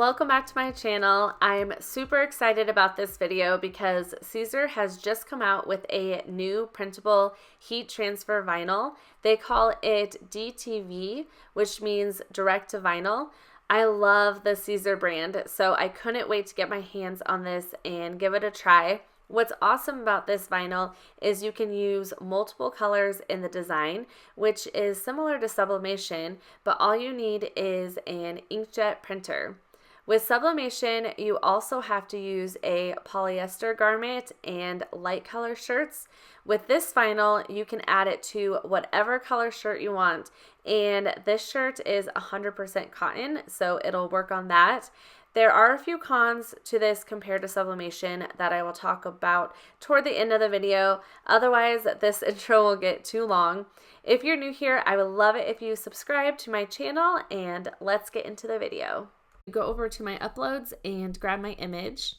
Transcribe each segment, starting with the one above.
Welcome back to my channel. I'm super excited about this video because Siser has just come out with a new printable heat transfer vinyl. They call it DTV, which means direct to vinyl. I love the Siser brand, so I couldn't wait to get my hands on this and give it a try. What's awesome about this vinyl is you can use multiple colors in the design, which is similar to sublimation, but all you need is an inkjet printer. With sublimation, you also have to use a polyester garment and light color shirts. With this vinyl, you can add it to whatever color shirt you want, and this shirt is 100% cotton, so it'll work on that. There are a few cons to this compared to sublimation that I will talk about toward the end of the video. Otherwise, this intro will get too long. If you're new here, I would love it if you subscribe to my channel, and let's get into the video. Go over to my uploads and grab my image.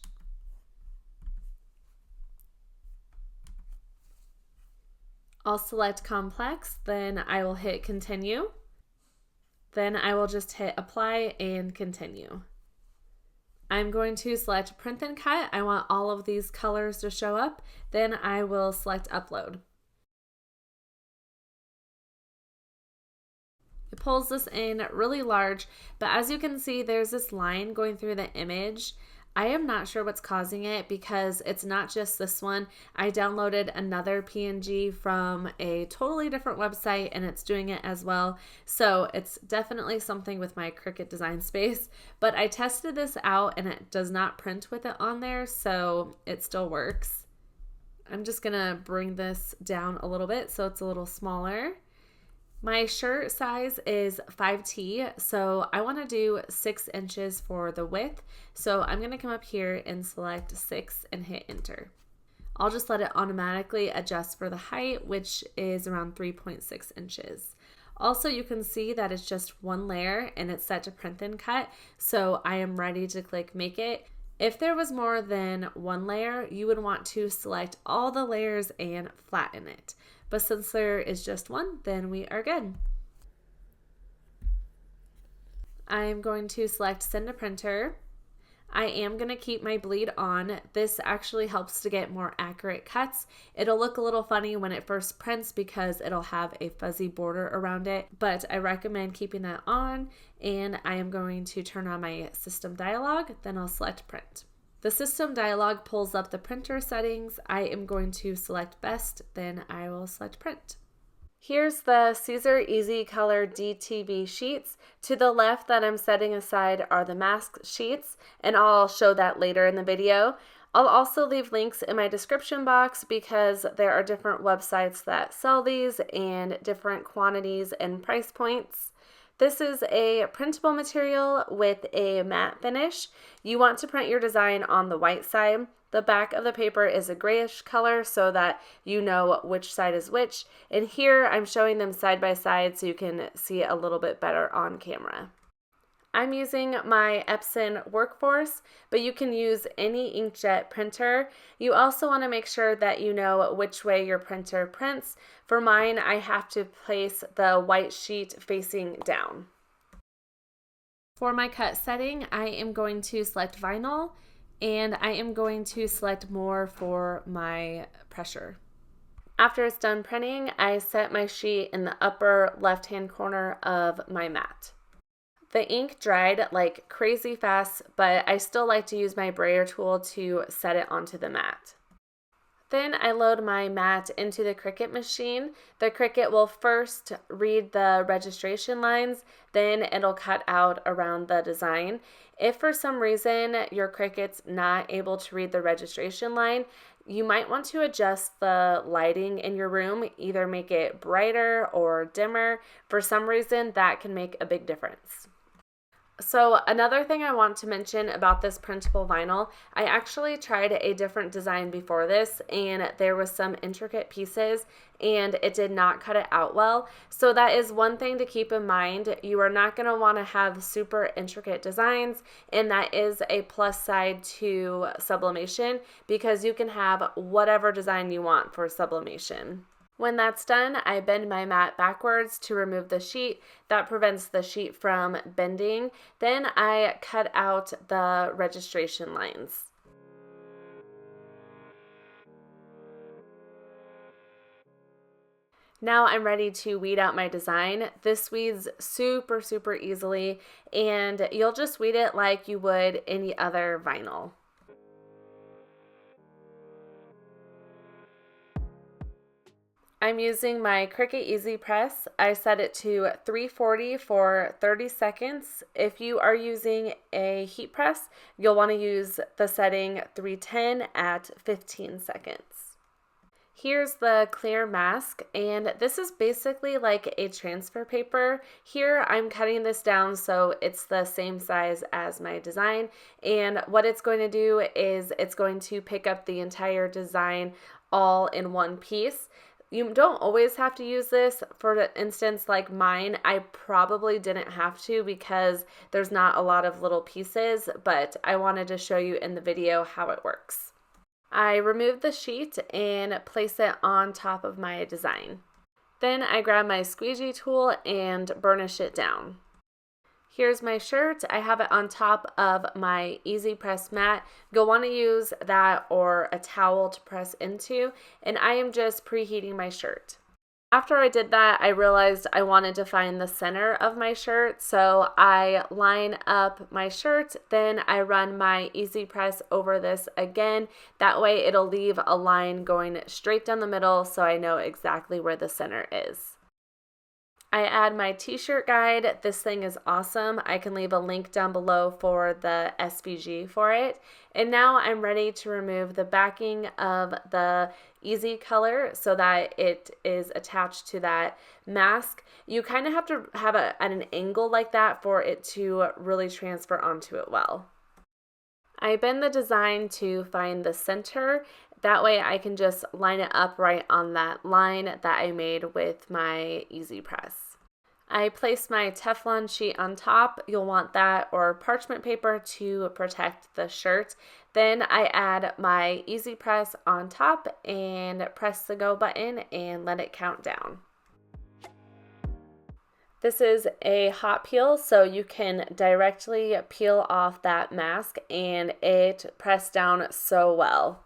I'll select complex, then I will hit continue. Then I will just hit apply and continue. I'm going to select print and cut. I want all of these colors to show up. Then I will select upload. It pulls this in really large, but as you can see, there's this line going through the image. I am not sure what's causing it because it's not just this one. I downloaded another PNG from a totally different website and it's doing it as well. So it's definitely something with my Cricut design space, but I tested this out and it does not print with it on there, so it still works. I'm just gonna bring this down a little bit so it's a little smaller. My shirt size is 5T, so I want to do 6 inches for the width. So I'm going to come up here and select 6 and hit enter. I'll just let it automatically adjust for the height, which is around 3.6 inches. Also, you can see that it's just one layer and it's set to print and cut, so I am ready to click make it. If there was more than one layer, you would want to select all the layers and flatten it. But since there is just one, then we are good. I'm going to select send to printer. I am going to keep my bleed on. This actually helps to get more accurate cuts. It'll look a little funny when it first prints because it'll have a fuzzy border around it, but I recommend keeping that on, and I am going to turn on my system dialog, then I'll select print. The system dialog pulls up the printer settings. I am going to select best, then I will select print. Here's the Siser Easycolor DTV sheets. To the left that I'm setting aside are the mask sheets, and I'll show that later in the video. I'll also leave links in my description box because there are different websites that sell these and different quantities and price points. This is a printable material with a matte finish. You want to print your design on the white side. The back of the paper is a grayish color so that you know which side is which. And here I'm showing them side by side so you can see it a little bit better on camera. I'm using my Epson Workforce, but you can use any inkjet printer. You also want to make sure that you know which way your printer prints. For mine, I have to place the white sheet facing down. For my cut setting, I am going to select vinyl, and I am going to select more for my pressure. After it's done printing, I set my sheet in the upper left-hand corner of my mat. The ink dried like crazy fast, but I still like to use my brayer tool to set it onto the mat. Then I load my mat into the Cricut machine. The Cricut will first read the registration lines, then it'll cut out around the design. If for some reason your Cricut's not able to read the registration line, you might want to adjust the lighting in your room, either make it brighter or dimmer. For some reason, that can make a big difference. So another thing I want to mention about this printable vinyl, I actually tried a different design before this and there was some intricate pieces and it did not cut it out well. So that is one thing to keep in mind. You are not going to want to have super intricate designs, and that is a plus side to sublimation because you can have whatever design you want for sublimation. When that's done, I bend my mat backwards to remove the sheet. That prevents the sheet from bending. Then I cut out the registration lines. Now I'm ready to weed out my design. This weeds super easily, and you'll just weed it like you would any other vinyl. I'm using my Cricut Easy Press. I set it to 340 for 30 seconds. If you are using a heat press, you'll want to use the setting 310 at 15 seconds. Here's the clear mask, and this is basically like a transfer paper. Here I'm cutting this down so it's the same size as my design, and what it's going to do is it's going to pick up the entire design all in one piece. You don't always have to use this. For instance, like mine, I probably didn't have to because there's not a lot of little pieces, but I wanted to show you in the video how it works. I remove the sheet and place it on top of my design. Then I grab my squeegee tool and burnish it down. Here's my shirt. I have it on top of my Easy Press mat. You'll want to use that or a towel to press into, and I am just preheating my shirt. After I did that, I realized I wanted to find the center of my shirt, so I line up my shirt, then I run my Easy Press over this again. That way it'll leave a line going straight down the middle so I know exactly where the center is. I add my t-shirt guide. This thing is awesome. I can leave a link down below for the SVG for it. And now I'm ready to remove the backing of the Easycolor so that it is attached to that mask. You kind of have to have it at an angle like that for it to really transfer onto it well. I bend the design to find the center. That way I can just line it up right on that line that I made with my Easy Press. I place my Teflon sheet on top. You'll want that or parchment paper to protect the shirt. Then I add my Easy Press on top and press the go button and let it count down. This is a hot peel, so you can directly peel off that mask and it pressed down so well.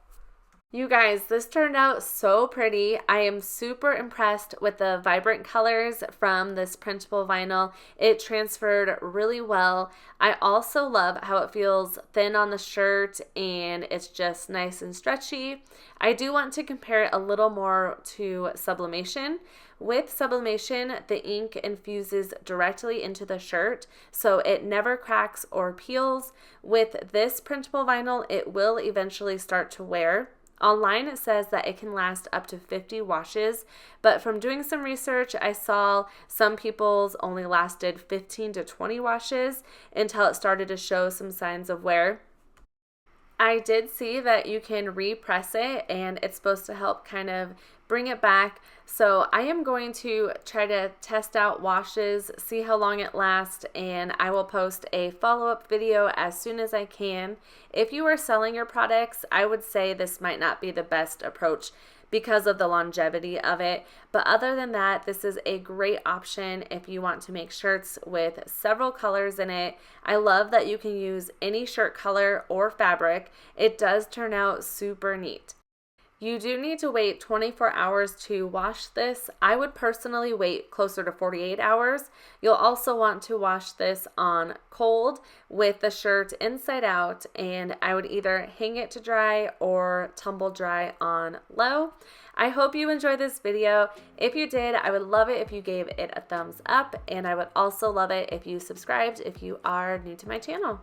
You guys, this turned out so pretty. I am super impressed with the vibrant colors from this printable vinyl. It transferred really well. I also love how it feels thin on the shirt and it's just nice and stretchy. I do want to compare it a little more to sublimation. With sublimation, the ink infuses directly into the shirt, so it never cracks or peels. With this printable vinyl, it will eventually start to wear. Online it says that it can last up to 50 washes, but from doing some research, I saw some people's only lasted 15 to 20 washes until it started to show some signs of wear. I did see that you can repress it and it's supposed to help kind of bring it back. So I am going to try to test out washes, see how long it lasts, and I will post a follow-up video as soon as I can. If you are selling your products, I would say this might not be the best approach because of the longevity of it. But other than that, this is a great option if you want to make shirts with several colors in it. I love that you can use any shirt color or fabric. It does turn out super neat. You do need to wait 24 hours to wash this. I would personally wait closer to 48 hours. You'll also want to wash this on cold with the shirt inside out, and I would either hang it to dry or tumble dry on low. I hope you enjoyed this video. If you did, I would love it if you gave it a thumbs up, and I would also love it if you subscribed if you are new to my channel.